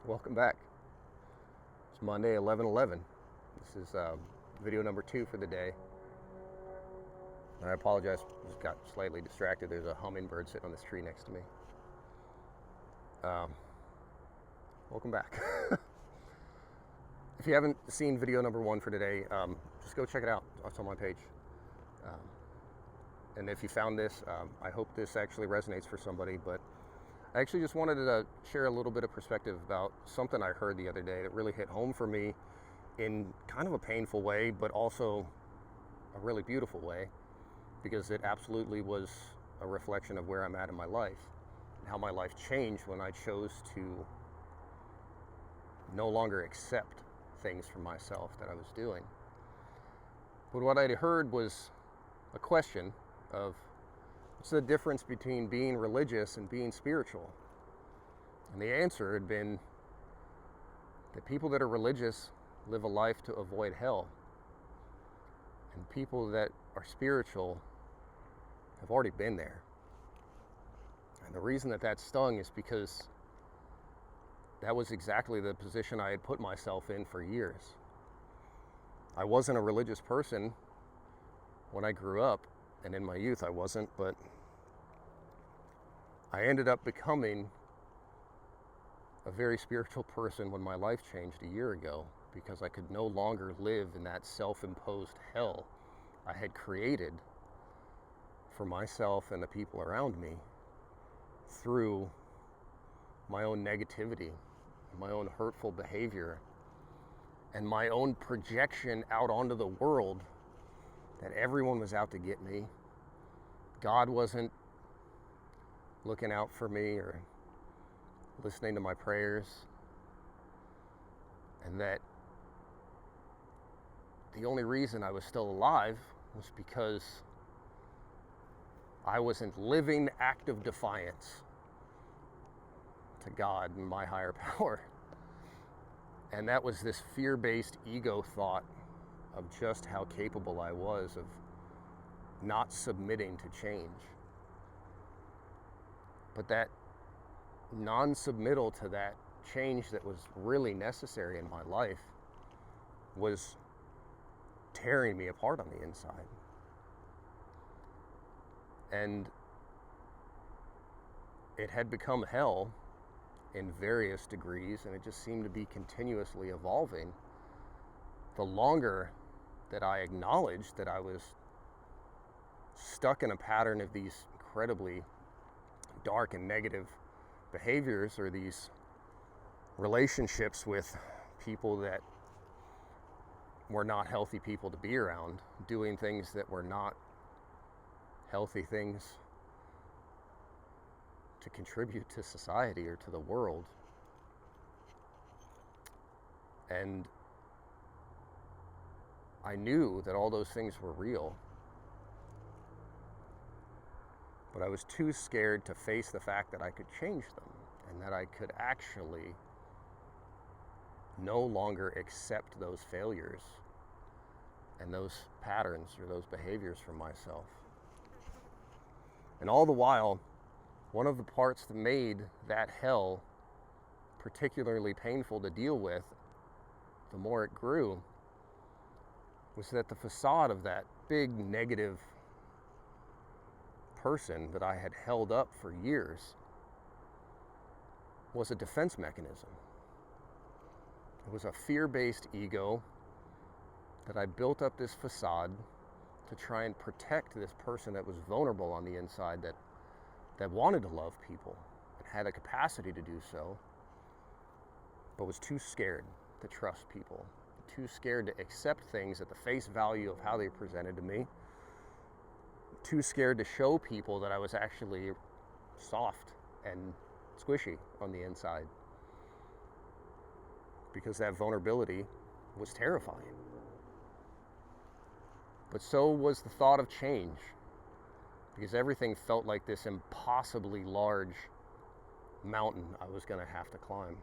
Welcome back. It's Monday, 11/11. This is video number 2 for the day. And I apologize, just got slightly distracted. There's a hummingbird sitting on this tree next to me. Welcome back. If you haven't seen video number 1 for today, just go check it out. It's on my page. And if you found this, I hope this actually resonates for somebody, but I actually just wanted to share a little bit of perspective about something I heard the other day that really hit home for me in kind of a painful way, but also a really beautiful way, because it absolutely was a reflection of where I'm at in my life and how my life changed when I chose to no longer accept things for myself that I was doing. But what I'd heard was a question of, what's the difference between being religious and being spiritual? And the answer had been that people that are religious live a life to avoid hell, and people that are spiritual have already been there. And the reason that stung is because that was exactly the position I had put myself in for years. I wasn't a religious person when I grew up, and in my youth I wasn't, but I ended up becoming a very spiritual person when my life changed a year ago, because I could no longer live in that self-imposed hell I had created for myself and the people around me through my own negativity, my own hurtful behavior, and my own projection out onto the world that everyone was out to get me. God wasn't looking out for me or listening to my prayers, and that the only reason I was still alive was because I wasn't living active defiance to God and my higher power. And that was this fear-based ego thought of just how capable I was of not submitting to change. But that non-submittal to that change that was really necessary in my life was tearing me apart on the inside. And it had become hell in various degrees, and it just seemed to be continuously evolving. The longer that I acknowledged that I was stuck in a pattern of these incredibly dark and negative behaviors, or these relationships with people that were not healthy people to be around, doing things that were not healthy things to contribute to society or to the world. And I knew that all those things were real, but I was too scared to face the fact that I could change them, and that I could actually no longer accept those failures and those patterns or those behaviors from myself. And all the while, one of the parts that made that hell particularly painful to deal with, the more it grew, was that the facade of that big negative person that I had held up for years was a defense mechanism. It was a fear-based ego that I built up this facade to try and protect this person that was vulnerable on the inside, that wanted to love people and had a capacity to do so, but was too scared to trust people, too scared to accept things at the face value of how they presented to me, too scared to show people that I was actually soft and squishy on the inside, because that vulnerability was terrifying. But so was the thought of change, because everything felt like this impossibly large mountain I was going to have to climb.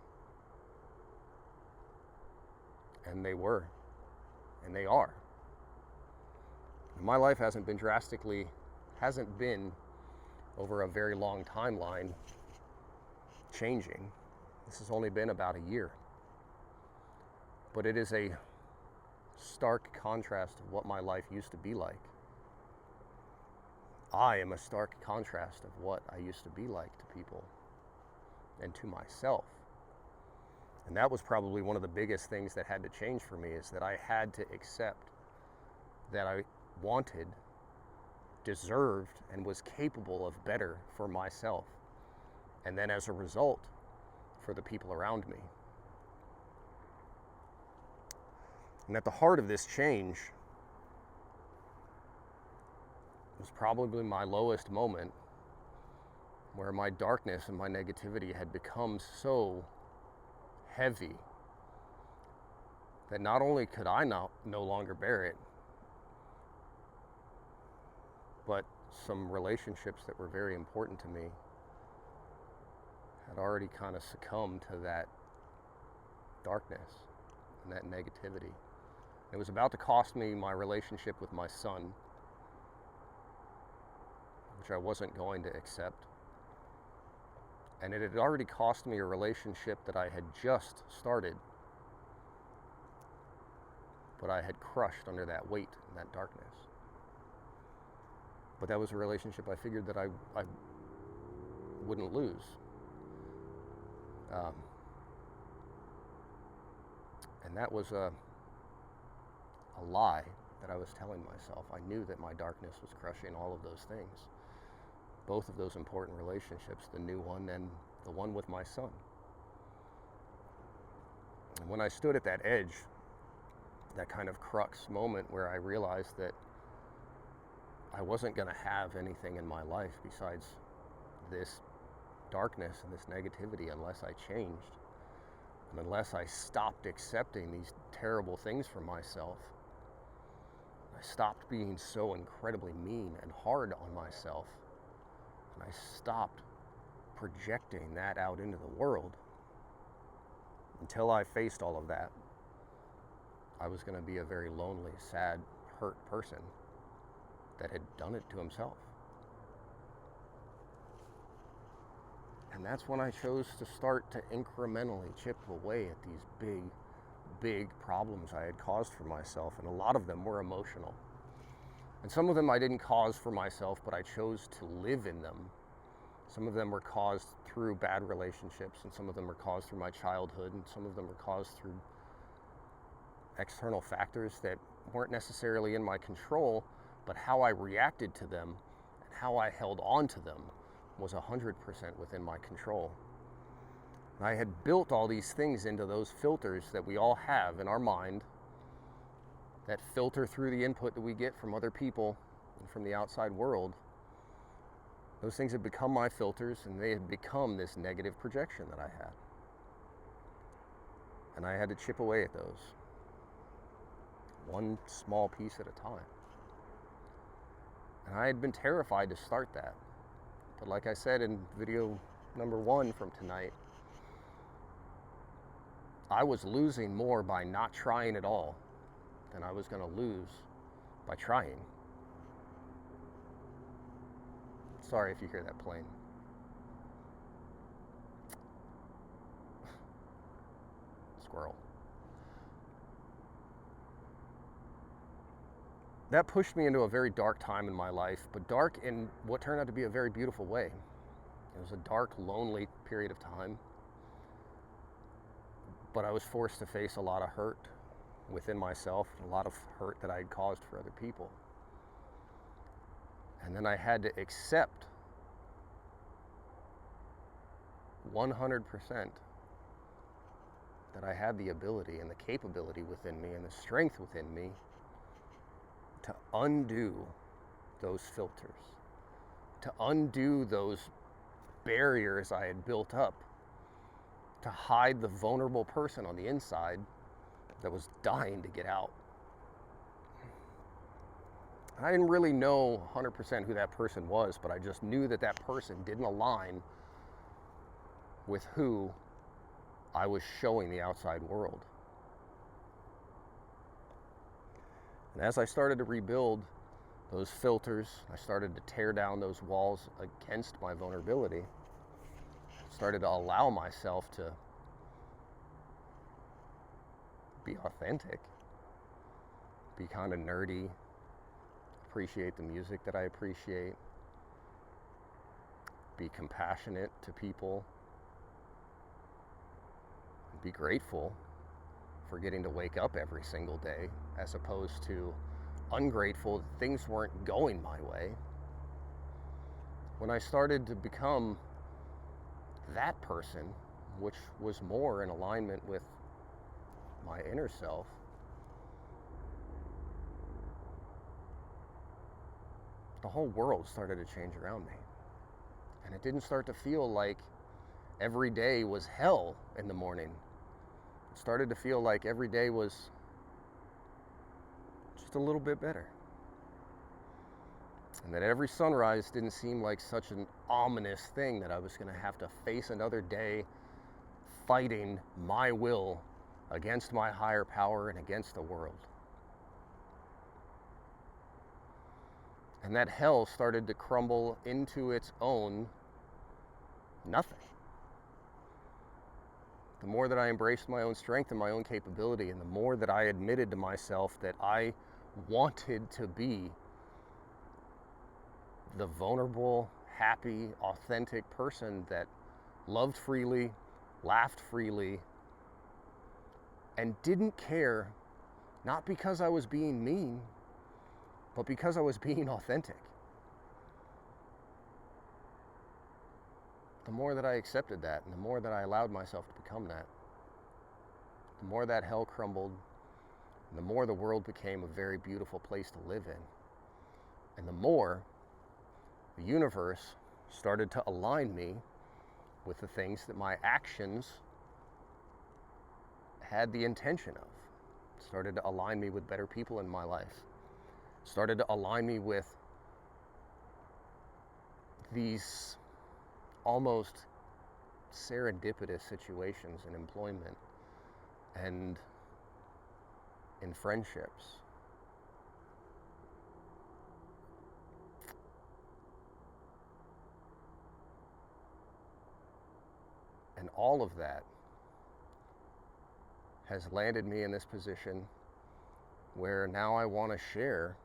And they were, and they are. My life hasn't been over a very long timeline changing. This has only been about a year. But it is a stark contrast of what my life used to be like. I am a stark contrast of what I used to be like to people and to myself. And that was probably one of the biggest things that had to change for me, is that I had to accept that I wanted, deserved, and was capable of better for myself. And then as a result, for the people around me. And at the heart of this change was probably my lowest moment, where my darkness and my negativity had become so heavy that not only could I no longer bear it, but some relationships that were very important to me had already kind of succumbed to that darkness and that negativity. It was about to cost me my relationship with my son, which I wasn't going to accept. And it had already cost me a relationship that I had just started, but I had crushed under that weight and that darkness. But that was a relationship I figured that I wouldn't lose. And that was a lie that I was telling myself. I knew that my darkness was crushing all of those things. Both of those important relationships, the new one and the one with my son. And when I stood at that edge, that kind of crux moment where I realized that I wasn't going to have anything in my life besides this darkness and this negativity unless I changed, and unless I stopped accepting these terrible things for myself. I stopped being so incredibly mean and hard on myself, and I stopped projecting that out into the world. Until I faced all of that, I was going to be a very lonely, sad, hurt person that had done it to himself. And that's when I chose to start to incrementally chip away at these big problems I had caused for myself. And a lot of them were emotional. And some of them I didn't cause for myself, but I chose to live in them. Some of them were caused through bad relationships, and some of them were caused through my childhood, and some of them were caused through external factors that weren't necessarily in my control, but how I reacted to them and how I held on to them was 100% within my control. And I had built all these things into those filters that we all have in our mind, that filter through the input that we get from other people and from the outside world. Those things had become my filters, and they had become this negative projection that I had. And I had to chip away at those, one small piece at a time. And I had been terrified to start that. But like I said in video number 1 from tonight, I was losing more by not trying at all than I was going to lose by trying. Sorry if you hear that plane. Squirrel. That pushed me into a very dark time in my life, but dark in what turned out to be a very beautiful way. It was a dark, lonely period of time, but I was forced to face a lot of hurt within myself, a lot of hurt that I had caused for other people. And then I had to accept 100% that I had the ability and the capability within me and the strength within me to undo those filters, to undo those barriers I had built up, to hide the vulnerable person on the inside that was dying to get out. I didn't really know 100% who that person was, but I just knew that that person didn't align with who I was showing the outside world. And as I started to rebuild those filters, I started to tear down those walls against my vulnerability. I started to allow myself to be authentic, be kind of nerdy, appreciate the music that I appreciate, be compassionate to people, be grateful for getting to wake up every single day, as opposed to ungrateful that things weren't going my way. When I started to become that person, which was more in alignment with my inner self, the whole world started to change around me. And it didn't start to feel like every day was hell in the morning. It started to feel like every day was just a little bit better. And that every sunrise didn't seem like such an ominous thing that I was going to have to face another day fighting my will against my higher power and against the world. And that hell started to crumble into its own nothing. The more that I embraced my own strength and my own capability, and the more that I admitted to myself that I wanted to be the vulnerable, happy, authentic person that loved freely, laughed freely, and didn't care, not because I was being mean, but because I was being authentic. The more that I accepted that, and the more that I allowed myself to become that, the more that hell crumbled, and the more the world became a very beautiful place to live in. And the more the universe started to align me with the things that my actions had the intention of. It started to align me with better people in my life. It started to align me with these almost serendipitous situations in employment and in friendships. And all of that has landed me in this position where now I want to share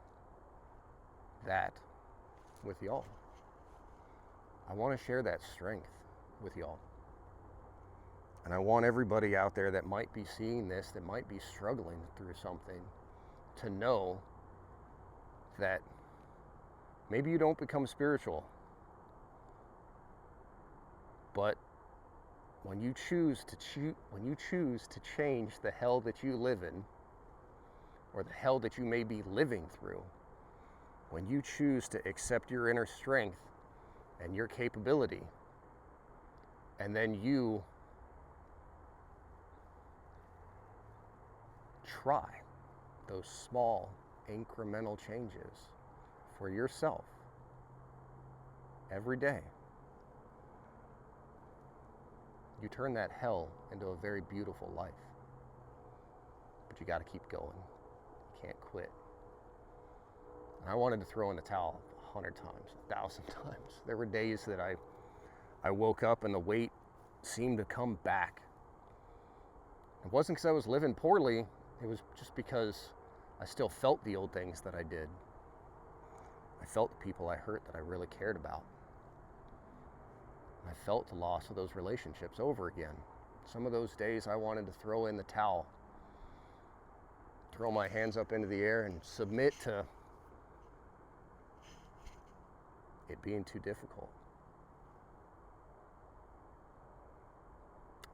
that with y'all. I want to share that strength with y'all. And I want everybody out there that might be seeing this, that might be struggling through something, to know that maybe you don't become spiritual, but when you choose to change the hell that you live in, or the hell that you may be living through, when you choose to accept your inner strength and your capability, and then you try those small incremental changes for yourself every day, you turn that hell into a very beautiful life. But you got to keep going. You can't quit. And I wanted to throw in the towel 100 times, 1,000 times. There were days that I woke up and the weight seemed to come back. It wasn't because I was living poorly. It was just because I still felt the old things that I did. I felt the people I hurt that I really cared about. I felt the loss of those relationships over again. Some of those days I wanted to throw in the towel, throw my hands up into the air and submit to it being too difficult.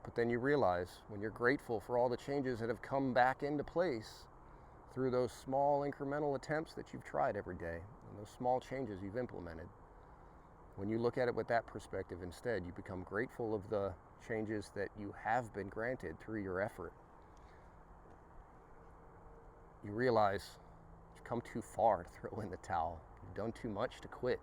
But then you realize, when you're grateful for all the changes that have come back into place through those small incremental attempts that you've tried every day, and those small changes you've implemented, when you look at it with that perspective instead, you become grateful of the changes that you have been granted through your effort. You realize you've come too far to throw in the towel. You've done too much to quit.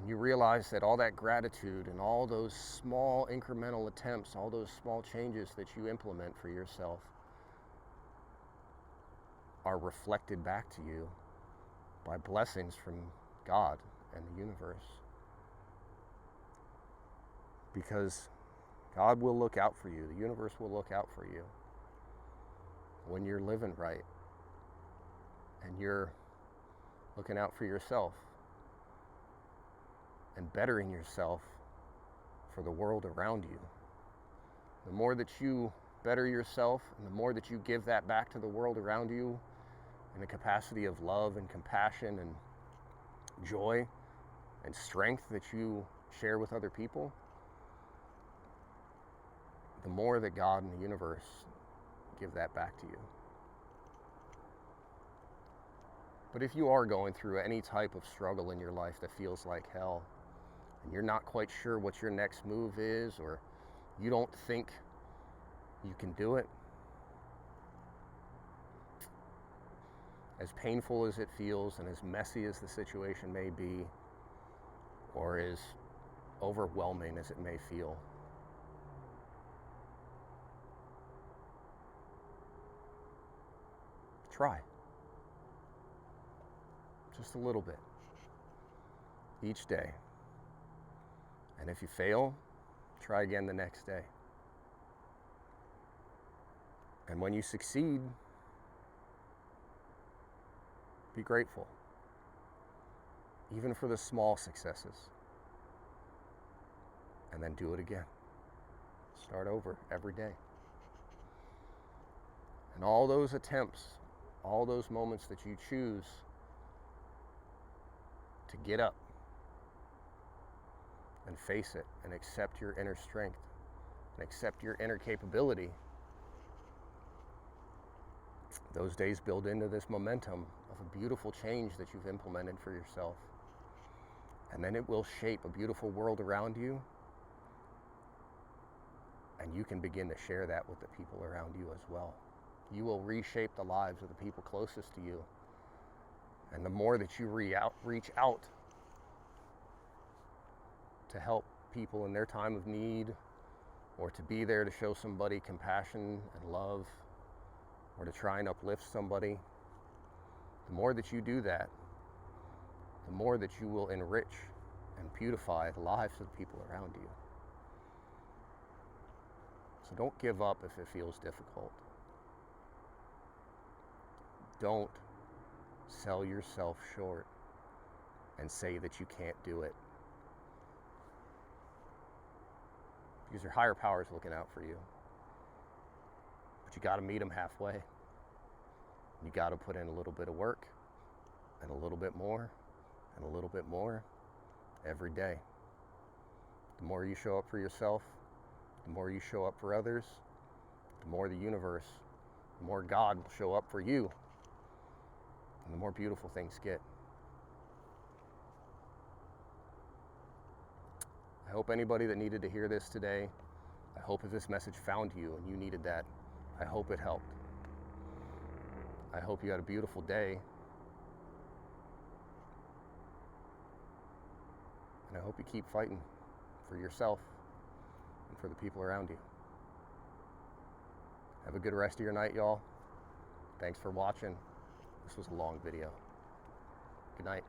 And you realize that all that gratitude and all those small incremental attempts, all those small changes that you implement for yourself are reflected back to you by blessings from God and the universe. Because God will look out for you. The universe will look out for you when you're living right and you're looking out for yourself and bettering yourself for the world around you. The more that you better yourself and the more that you give that back to the world around you in the capacity of love and compassion and joy and strength that you share with other people, the more that God and the universe give that back to you. But if you are going through any type of struggle in your life that feels like hell, and you're not quite sure what your next move is, or you don't think you can do it, as painful as it feels and as messy as the situation may be, or as overwhelming as it may feel, try. Just a little bit. Each day. And if you fail, try again the next day. And when you succeed, be grateful. Even for the small successes. And then do it again. Start over every day. And all those attempts, all those moments that you choose to get up and face it and accept your inner strength and accept your inner capability, those days build into this momentum of a beautiful change that you've implemented for yourself. And then it will shape a beautiful world around you, and you can begin to share that with the people around you as well. You will reshape the lives of the people closest to you. And the more that you reach out to help people in their time of need, or to be there to show somebody compassion and love, or to try and uplift somebody, the more that you do that, the more that you will enrich and beautify the lives of the people around you. So don't give up if it feels difficult. Don't sell yourself short and say that you can't do it. Because your higher power is looking out for you. But you got to meet them halfway. You got to put in a little bit of work, and a little bit more, and a little bit more every day. The more you show up for yourself, the more you show up for others, the more the universe, the more God will show up for you, and the more beautiful things get. I hope anybody that needed to hear this today, I hope if this message found you and you needed that, I hope it helped. I hope you had a beautiful day. And I hope you keep fighting for yourself and for the people around you. Have a good rest of your night, y'all. Thanks for watching. This was a long video. Good night.